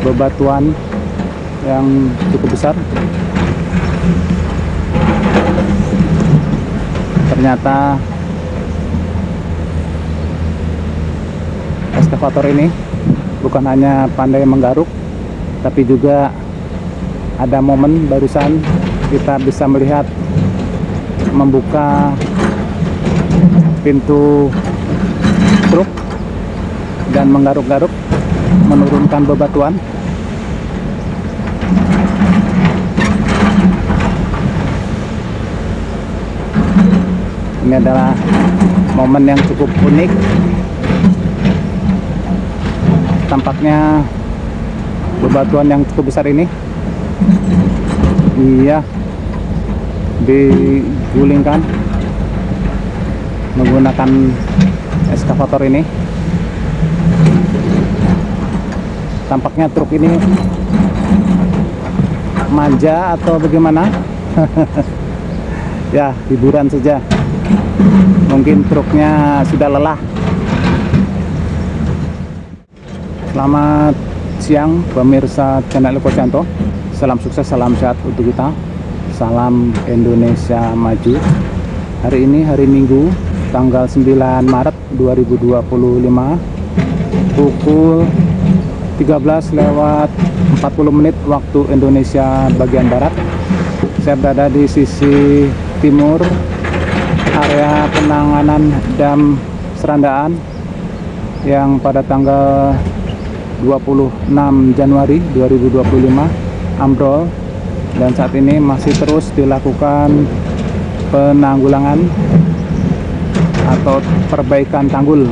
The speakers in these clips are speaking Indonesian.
bebatuan yang cukup besar. Ternyata eskavator ini bukan hanya pandai menggaruk, tapi juga ada momen barusan kita bisa melihat membuka pintu truk dan menggaruk-garuk menurunkan bebatuan. Ini adalah momen yang cukup unik. Tampaknya bebatuan yang cukup besar ini digulingkan menggunakan eskavator ini. Tampaknya truk ini manja atau bagaimana. Ya, hiburan saja. Mungkin truknya sudah lelah. Selamat siang pemirsa channel Eko Canto. Salam sukses, salam sehat untuk kita. Salam Indonesia maju. Hari ini hari Minggu tanggal 9 Maret 2025 pukul 13:40 waktu Indonesia bagian Barat. Saya berada di sisi timur area penanganan dam Serandaan yang pada tanggal 26 Januari 2025 ambrol, dan saat ini masih terus dilakukan penanggulangan atau perbaikan tanggul.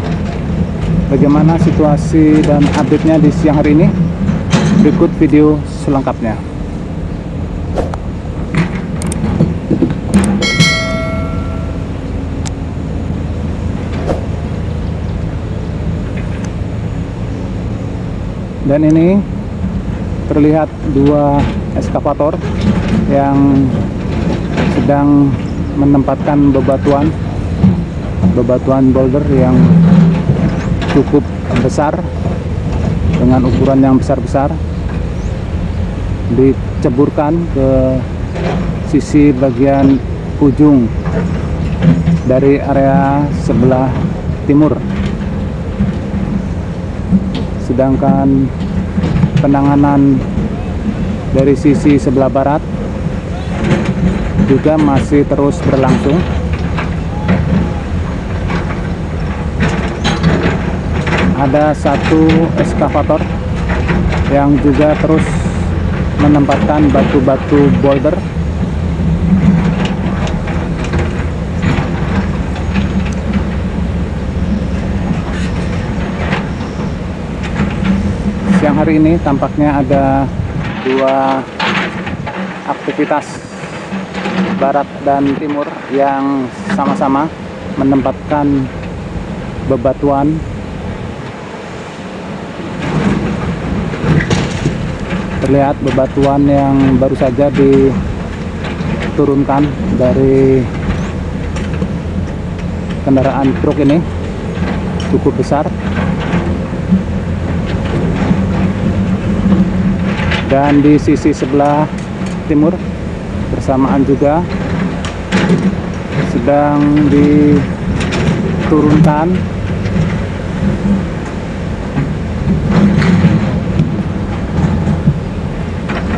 Bagaimana situasi dan update-nya di siang hari ini? Berikut video selengkapnya. Dan ini terlihat dua eskavator yang sedang menempatkan bebatuan boulder yang cukup besar dengan ukuran yang besar-besar, diceburkan ke sisi bagian ujung dari area sebelah timur. Sedangkan penanganan dari sisi sebelah barat juga masih terus berlangsung. Ada satu eskavator yang juga terus menempatkan batu-batu boulder. Siang hari ini tampaknya ada dua aktivitas barat dan timur yang sama-sama menempatkan bebatuan. Terlihat bebatuan yang baru saja diturunkan dari kendaraan truk ini cukup besar. Dan di sisi sebelah timur bersamaan juga sedang diturunkan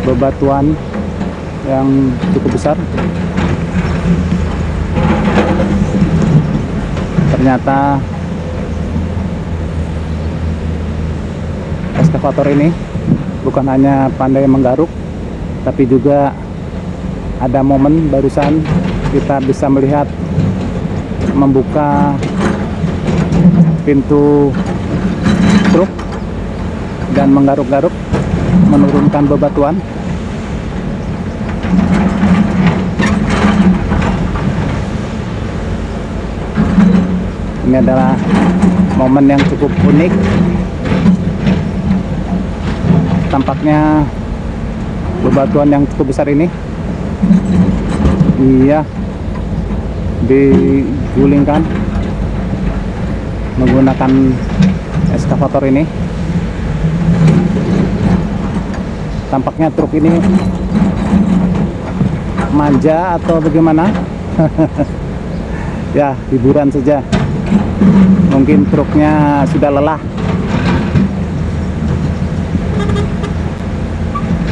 bebatuan yang cukup besar. Ternyata eskavator ini bukan hanya pandai menggaruk, tapi juga ada momen barusan kita bisa melihat membuka pintu truk dan menggaruk-garuk menurunkan bebatuan. Ini adalah momen yang cukup unik. Tampaknya bebatuan yang cukup besar ini digulingkan digulingkan menggunakan eskavator ini. Tampaknya truk ini manja atau bagaimana. Ya, hiburan saja. Mungkin truknya sudah lelah.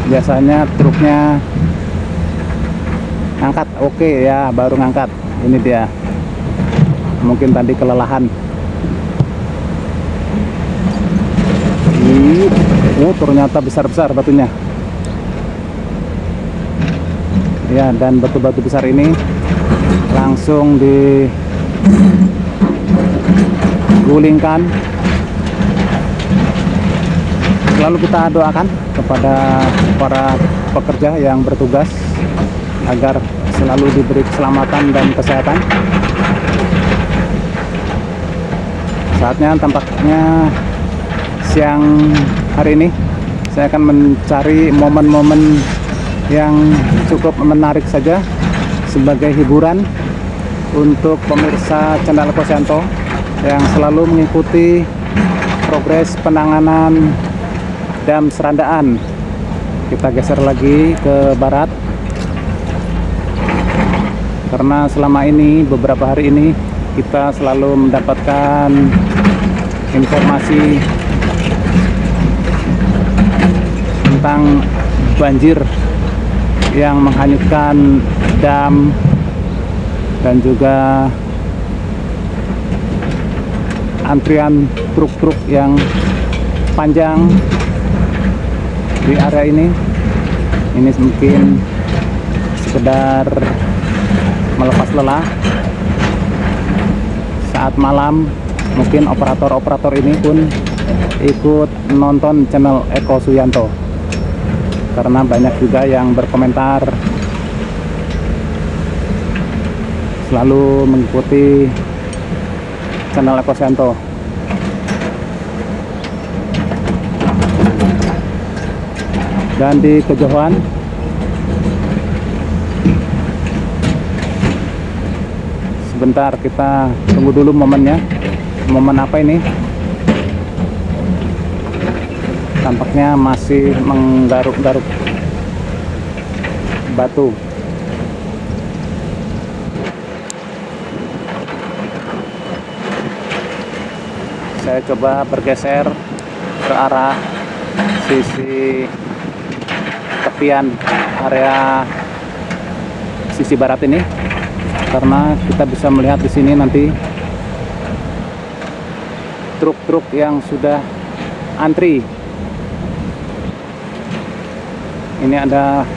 Biasanya truknya ngangkat, oke ya, baru ngangkat. Ini dia, mungkin tadi kelelahan. Oh, ternyata besar-besar batunya ya, dan batu-batu besar ini langsung digulingkan. Lalu kita doakan kepada para pekerja yang bertugas agar selalu diberi keselamatan dan kesehatan. Saatnya tampaknya siang hari ini saya akan mencari momen-momen yang cukup menarik saja sebagai hiburan untuk pemirsa channel Eko yang selalu mengikuti progres penanganan dam Serandaan. Kita geser lagi ke barat karena selama ini, beberapa hari ini, kita selalu mendapatkan informasi tentang banjir yang menghanyutkan dam dan juga antrian truk-truk yang panjang di area ini. Ini mungkin sekedar melepas lelah saat malam. Mungkin operator-operator ini pun ikut nonton channel Eko Suyanto karena banyak juga yang berkomentar selalu mengikuti channel Eko Suyanto. Dan di kejauhan sebentar, kita tunggu dulu momennya. Momen apa ini? Tampaknya masih menggaruk-garuk batu. Saya coba bergeser ke arah sisi tepian area sisi barat ini karena kita bisa melihat di sini nanti truk-truk yang sudah antri. Ini ada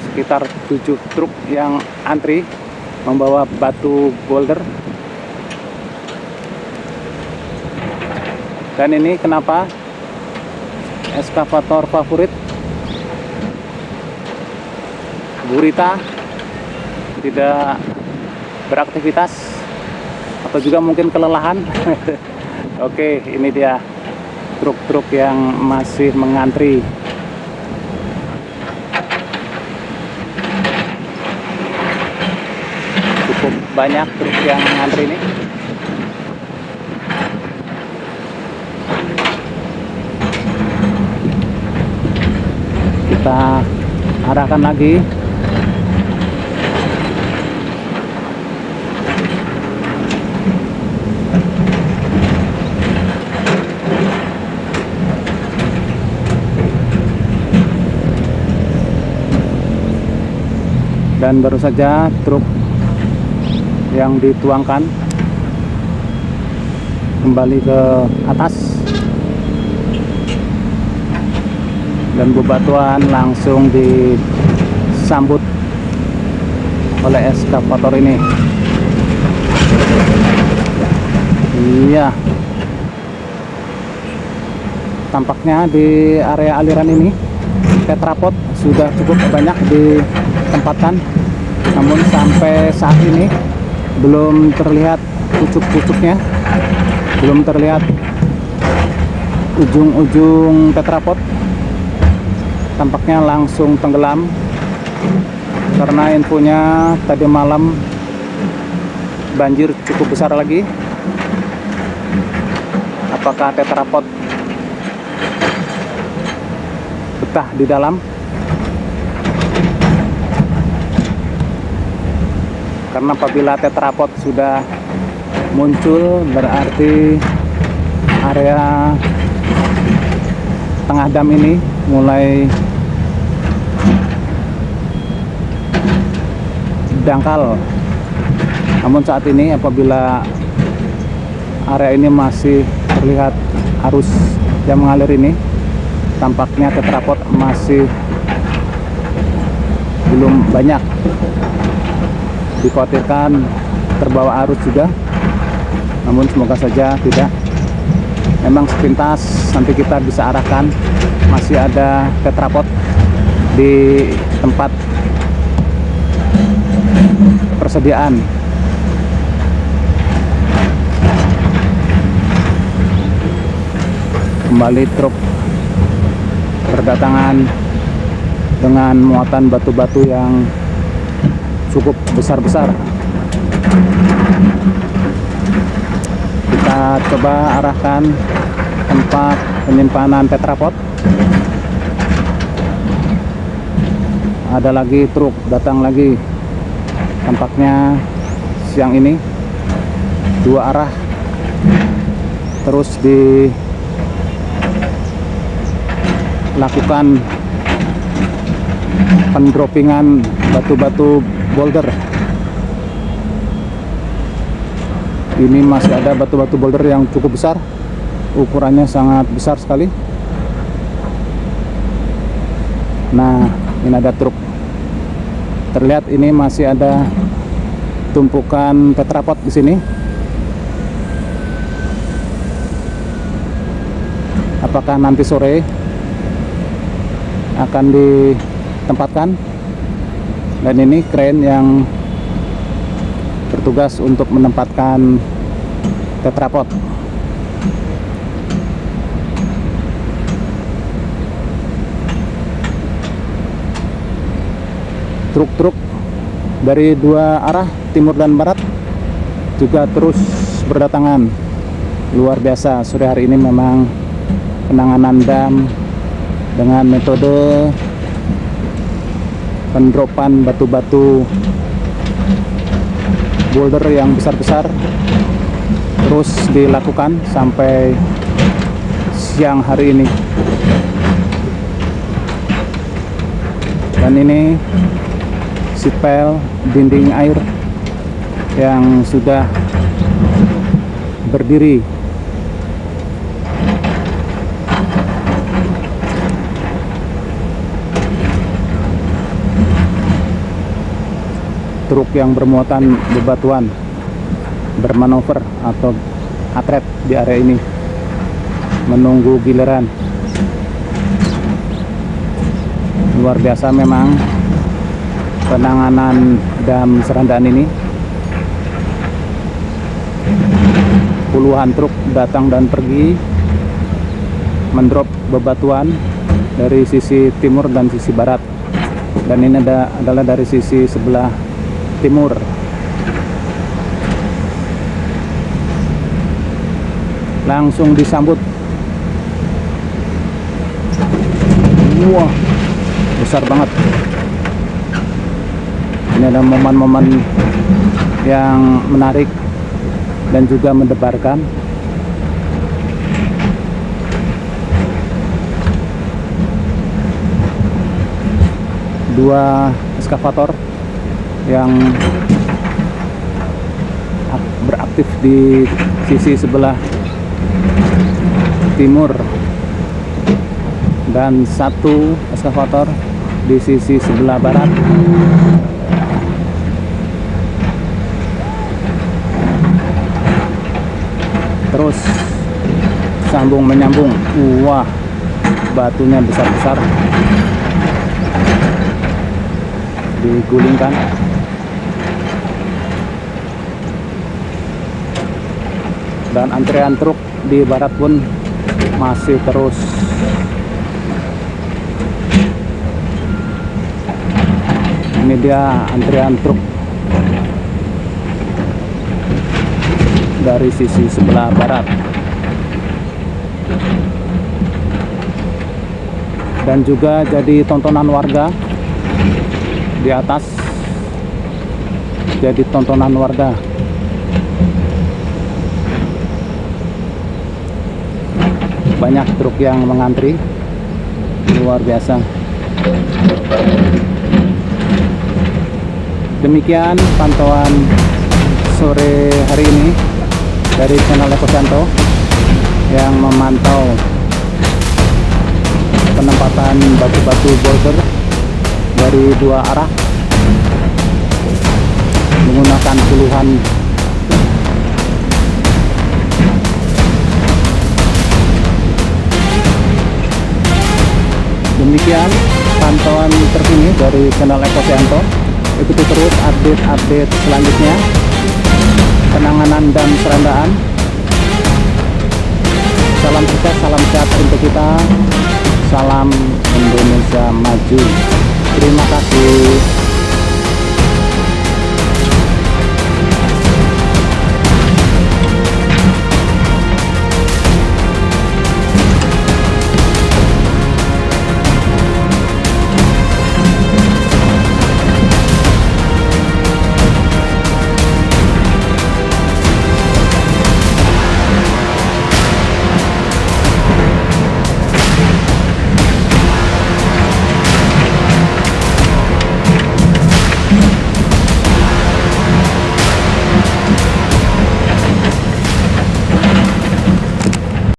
sekitar 7 truk yang antri membawa batu boulder. Dan ini kenapa eskavator favorit gurita tidak beraktivitas atau juga mungkin kelelahan. Oke, ini dia truk-truk yang masih mengantri. Cukup banyak truk yang mengantri ini. Kita arahkan lagi. Dan baru saja truk yang dituangkan kembali ke atas dan bebatuan langsung disambut oleh eskavator ini. Iya, tampaknya di area aliran ini tetrapod sudah cukup banyak ditempatkan, namun sampai saat ini belum terlihat pucuk-pucuknya, belum terlihat ujung-ujung tetrapod. Tampaknya langsung tenggelam karena infonya tadi malam banjir cukup besar lagi. Apakah tetrapod betah di dalam? Karena apabila tetrapod sudah muncul, berarti area tengah dam ini mulai dangkal. Namun saat ini apabila area ini masih terlihat arus yang mengalir ini, tampaknya tetrapod masih belum banyak. Dikhawatirkan terbawa arus juga, namun semoga saja tidak. Memang sepintas nanti kita bisa arahkan, masih ada tetrapod di tempat persediaan. Kembali truk berdatangan dengan muatan batu-batu yang cukup besar-besar. Kita coba arahkan tempat penyimpanan tetrapod. Ada lagi truk datang lagi. Tampaknya siang ini dua arah terus dilakukan pendroppingan batu-batu boulder. Ini masih ada batu-batu boulder yang cukup besar, ukurannya sangat besar sekali. Nah, ini ada truk. Terlihat ini masih ada tumpukan tetrapod di sini. Apakah nanti sore akan ditempatkan? Dan ini kren yang bertugas untuk menempatkan tetrapod. Truk-truk dari dua arah, timur dan barat, juga terus berdatangan. Luar biasa, sore hari ini memang penanganan dam dengan metode pendropan batu-batu boulder yang besar-besar terus dilakukan sampai siang hari ini. Dan ini sipel dinding air yang sudah berdiri. Truk yang bermuatan bebatuan bermanuver atau atret di area ini menunggu giliran. Luar biasa memang penanganan dam Serandaan ini. Puluhan truk datang dan pergi mendrop bebatuan dari sisi timur dan sisi barat, dan ini adalah dari sisi sebelah timur. Langsung disambut. Wah, besar banget. Ini ada momen-momen yang menarik dan juga mendebarkan. Dua eskavator yang beraktif di sisi sebelah timur dan satu eskavator di sisi sebelah barat. Terus sambung menyambung. Wah, batunya besar-besar digulingkan. Dan antrean truk di barat pun masih terus. Ini dia antrean truk dari sisi sebelah barat. Dan juga jadi tontonan warga di atas, jadi tontonan warga. Banyak truk yang mengantri, luar biasa. Demikian pantauan sore hari ini dari channel Ekosanto yang memantau penempatan batu-batu boulder dari dua arah menggunakan puluhan demikian pantauan terkini dari channel Ekosanto. Ikuti terus update-update selanjutnya, penanganan dan perandaan. Salam sukses, salam sehat untuk kita. Salam Indonesia Maju. Terima kasih.